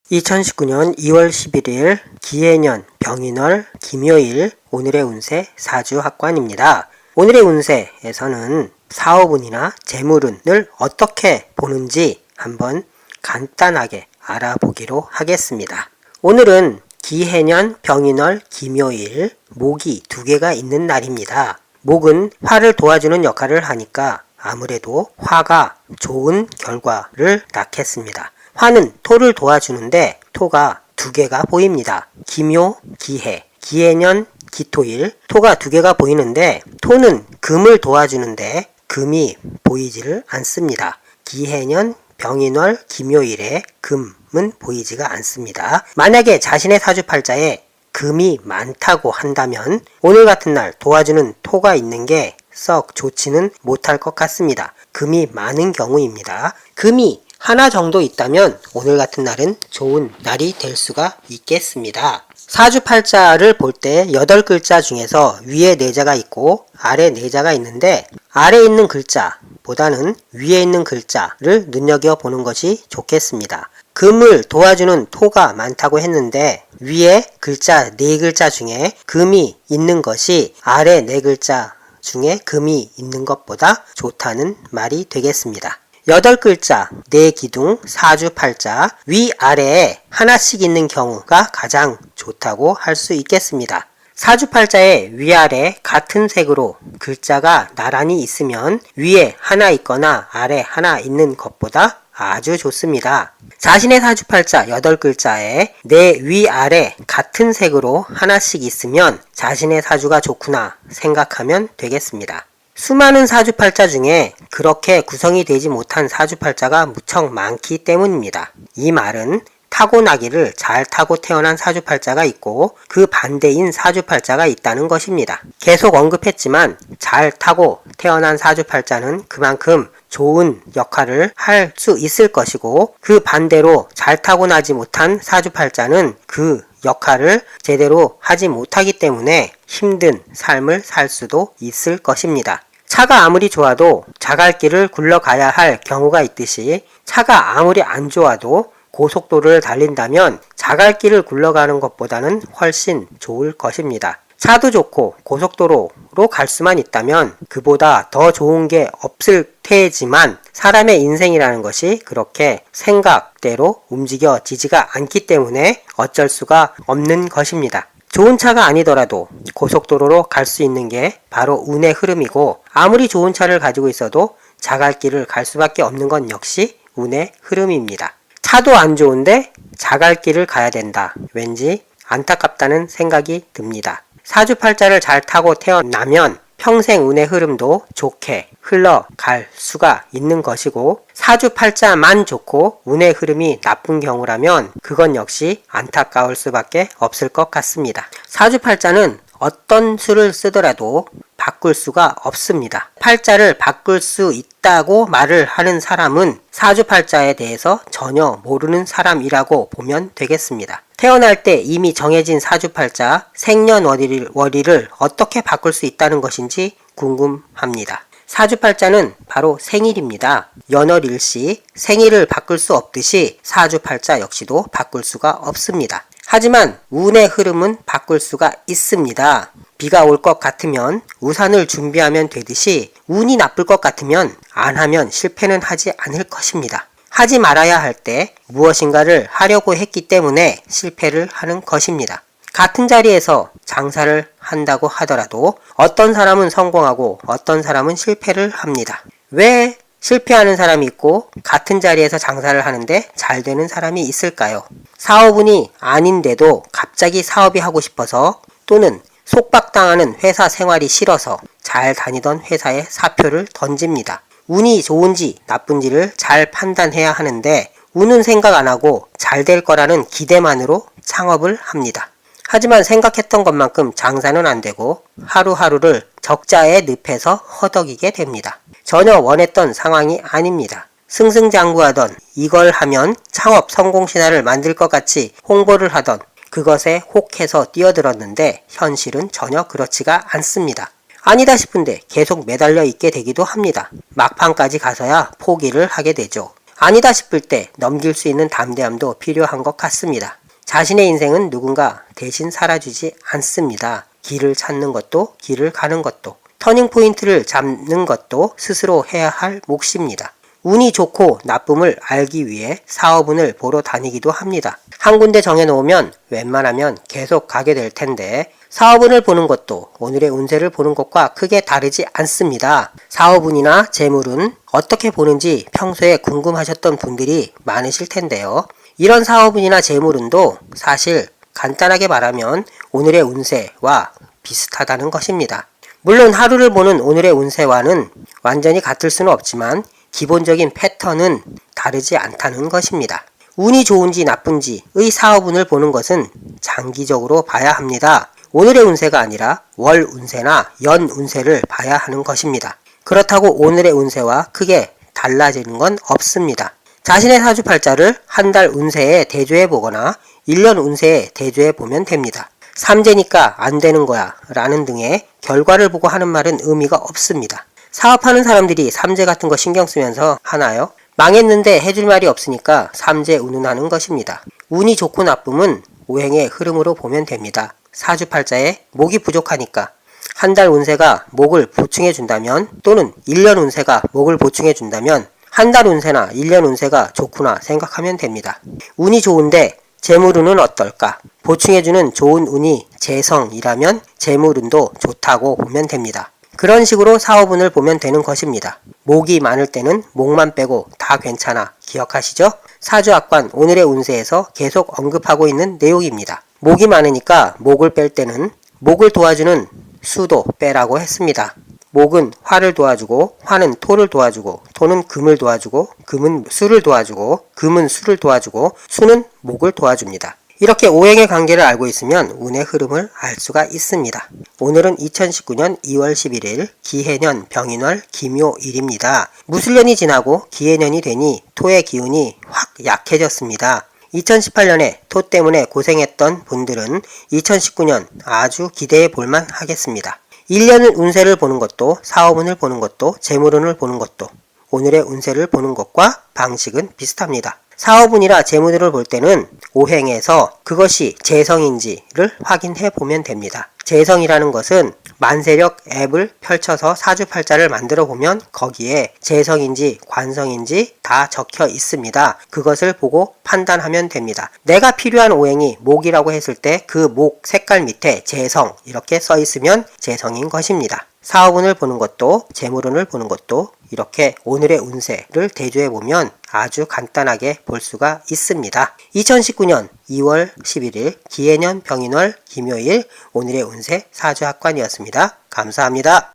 2019년 2월 11일 기해년 병인월 김요일 오늘의 운세 사주합관입니다. 오늘의 운세에서는 사업운이나 재물운을 어떻게 보는지 한번 간단하게 알아보기로 하겠습니다. 오늘은 기해년 병인월 김요일 목이 두 개가 있는 날입니다. 목은 화를 도와주는 역할을 하니까 아무래도 화가 좋은 결과를 낳겠습니다. 화는 토를 도와주는데 토가 두 개가 보입니다. 기묘, 기해, 기해년, 기토일, 토가 두 개가 보이는데 토는 금을 도와주는데 금이 보이지를 않습니다. 기해년, 병인월, 김요일에 금은 보이지가 않습니다. 만약에 자신의 사주팔자에 금이 많다고 한다면 오늘 같은 날 도와주는 토가 있는 게 썩 좋지는 못할 것 같습니다. 금이 많은 경우입니다. 금이 하나 정도 있다면 오늘 같은 날은 좋은 날이 될 수가 있겠습니다. 사주팔자를 볼 때 8글자 중에서 위에 4자가 있고 아래 4자가 있는데 아래 있는 글자보다는 위에 있는 글자를 눈여겨보는 것이 좋겠습니다. 금을 도와주는 토가 많다고 했는데 위에 글자 4글자 중에 금이 있는 것이 아래 4글자 중에 금이 있는 것보다 좋다는 말이 되겠습니다. 8글자, 4기둥, 사주팔자 위아래에 하나씩 있는 경우가 가장 좋다고 할 수 있겠습니다. 사주팔자의 위아래 같은 색으로 글자가 나란히 있으면 위에 하나 있거나 아래 하나 있는 것보다 아주 좋습니다. 자신의 사주팔자 8글자에 내 위아래 같은 색으로 하나씩 있으면 자신의 사주가 좋구나 생각하면 되겠습니다. 수많은 사주팔자 중에 그렇게 구성이 되지 못한 사주팔자가 무척 많기 때문입니다. 이 말은 타고나기를 잘 타고 태어난 사주팔자가 있고 그 반대인 사주팔자가 있다는 것입니다. 계속 언급했지만 잘 타고 태어난 사주팔자는 그만큼 좋은 역할을 할 수 있을 것이고 그 반대로 잘 타고나지 못한 사주팔자는 그 역할을 제대로 하지 못하기 때문에 힘든 삶을 살 수도 있을 것입니다. 차가 아무리 좋아도 자갈길을 굴러가야 할 경우가 있듯이 차가 아무리 안 좋아도 고속도로를 달린다면 자갈길을 굴러가는 것보다는 훨씬 좋을 것입니다. 차도 좋고 고속도로로 갈 수만 있다면 그보다 더 좋은 게 없을 테지만 사람의 인생이라는 것이 그렇게 생각대로 움직여지지가 않기 때문에 어쩔 수가 없는 것입니다. 좋은 차가 아니더라도 고속도로로 갈 수 있는 게 바로 운의 흐름이고 아무리 좋은 차를 가지고 있어도 자갈길을 갈 수밖에 없는 건 역시 운의 흐름입니다. 차도 안 좋은데 자갈길을 가야 된다. 왠지 안타깝다는 생각이 듭니다. 사주팔자를 잘 타고 태어나면 평생 운의 흐름도 좋게 흘러갈 수가 있는 것이고 사주팔자만 좋고 운의 흐름이 나쁜 경우라면 그건 역시 안타까울 수밖에 없을 것 같습니다. 사주팔자는 어떤 수를 쓰더라도 바꿀 수가 없습니다. 팔자를 바꿀 수 있다고 말을 하는 사람은 사주팔자에 대해서 전혀 모르는 사람이라고 보면 되겠습니다. 태어날 때 이미 정해진 사주팔자 생년월일을 어떻게 바꿀 수 있다는 것인지 궁금합니다. 사주팔자는 바로 생일입니다. 연월일시 생일을 바꿀 수 없듯이 사주팔자 역시도 바꿀 수가 없습니다. 하지만 운의 흐름은 바꿀 수가 있습니다. 비가 올 것 같으면 우산을 준비하면 되듯이 운이 나쁠 것 같으면 안 하면 실패는 하지 않을 것입니다. 하지 말아야 할 때 무엇인가를 하려고 했기 때문에 실패를 하는 것입니다. 같은 자리에서 장사를 한다고 하더라도 어떤 사람은 성공하고 어떤 사람은 실패를 합니다. 왜 실패하는 사람이 있고 같은 자리에서 장사를 하는데 잘 되는 사람이 있을까요? 사업운이 아닌데도 갑자기 사업이 하고 싶어서 또는 속박당하는 회사 생활이 싫어서 잘 다니던 회사에 사표를 던집니다. 운이 좋은지 나쁜지를 잘 판단해야 하는데 운은 생각 안 하고 잘 될 거라는 기대만으로 창업을 합니다. 하지만 생각했던 것만큼 장사는 안 되고 하루하루를 적자의 늪에서 허덕이게 됩니다. 전혀 원했던 상황이 아닙니다. 승승장구하던 이걸 하면 창업 성공 신화를 만들 것 같이 홍보를 하던 그것에 혹해서 뛰어들었는데 현실은 전혀 그렇지가 않습니다. 아니다 싶은데 계속 매달려 있게 되기도 합니다. 막판까지 가서야 포기를 하게 되죠. 아니다 싶을 때 넘길 수 있는 담대함도 필요한 것 같습니다. 자신의 인생은 누군가 대신 살아주지 않습니다. 길을 찾는 것도 길을 가는 것도 터닝포인트를 잡는 것도 스스로 해야 할 몫입니다. 운이 좋고 나쁨을 알기 위해 사업운을 보러 다니기도 합니다. 한 군데 정해놓으면 웬만하면 계속 가게 될 텐데 사업운을 보는 것도 오늘의 운세를 보는 것과 크게 다르지 않습니다. 사업운이나 재물운 어떻게 보는지 평소에 궁금하셨던 분들이 많으실 텐데요. 이런 사업운이나 재물운도 사실 간단하게 말하면 오늘의 운세와 비슷하다는 것입니다. 물론 하루를 보는 오늘의 운세와는 완전히 같을 수는 없지만 기본적인 패턴은 다르지 않다는 것입니다. 운이 좋은지 나쁜지의 사업운을 보는 것은 장기적으로 봐야 합니다. 오늘의 운세가 아니라 월 운세나 연 운세를 봐야 하는 것입니다. 그렇다고 오늘의 운세와 크게 달라지는 건 없습니다. 자신의 사주팔자를 한 달 운세에 대조해 보거나 1년 운세에 대조해 보면 됩니다. 삼재니까 안 되는 거야 라는 등의 결과를 보고 하는 말은 의미가 없습니다. 사업하는 사람들이 삼재 같은 거 신경 쓰면서 하나요? 망했는데 해줄 말이 없으니까 삼재 운운하는 것입니다. 운이 좋고 나쁨은 오행의 흐름으로 보면 됩니다. 사주팔자에 목이 부족하니까 한 달 운세가 목을 보충해 준다면 또는 1년 운세가 목을 보충해 준다면 한 달 운세나 1년 운세가 좋구나 생각하면 됩니다. 운이 좋은데 재물운은 어떨까? 보충해주는 좋은 운이 재성이라면 재물운도 좋다고 보면 됩니다. 그런 식으로 사업운을 보면 되는 것입니다. 목이 많을 때는 목만 빼고 다 괜찮아 기억하시죠? 사주악관 오늘의 운세에서 계속 언급하고 있는 내용입니다. 목이 많으니까 목을 뺄 때는 목을 도와주는 수도 빼라고 했습니다. 목은 화를 도와주고 화는 토를 도와주고 토는 금을 도와주고 금은 수를 도와주고 금은 수를 도와주고 수는 목을 도와줍니다. 이렇게 오행의 관계를 알고 있으면 운의 흐름을 알 수가 있습니다. 오늘은 2019년 2월 11일 기해년 병인월 기묘일입니다. 무술년이 지나고 기해년이 되니 토의 기운이 확 약해졌습니다. 2018년에 토 때문에 고생했던 분들은 2019년 아주 기대해 볼만 하겠습니다. 1년은 운세를 보는 것도 사업운을 보는 것도 재물운을 보는 것도 오늘의 운세를 보는 것과 방식은 비슷합니다. 사업운이라 재물운을 볼 때는 오행에서 그것이 재성인지를 확인해 보면 됩니다. 재성이라는 것은 만세력 앱을 펼쳐서 사주팔자를 만들어 보면 거기에 재성인지 관성인지 다 적혀 있습니다. 그것을 보고 판단하면 됩니다. 내가 필요한 오행이 목이라고 했을 때 그 목 색깔 밑에 재성 이렇게 써 있으면 재성인 것입니다. 사업운을 보는 것도 재물운을 보는 것도 이렇게 오늘의 운세를 대조해 보면 아주 간단하게 볼 수가 있습니다. 2019년 2월 11일 기해년 병인월 기묘일 오늘의 운세 사주학관이었습니다. 감사합니다.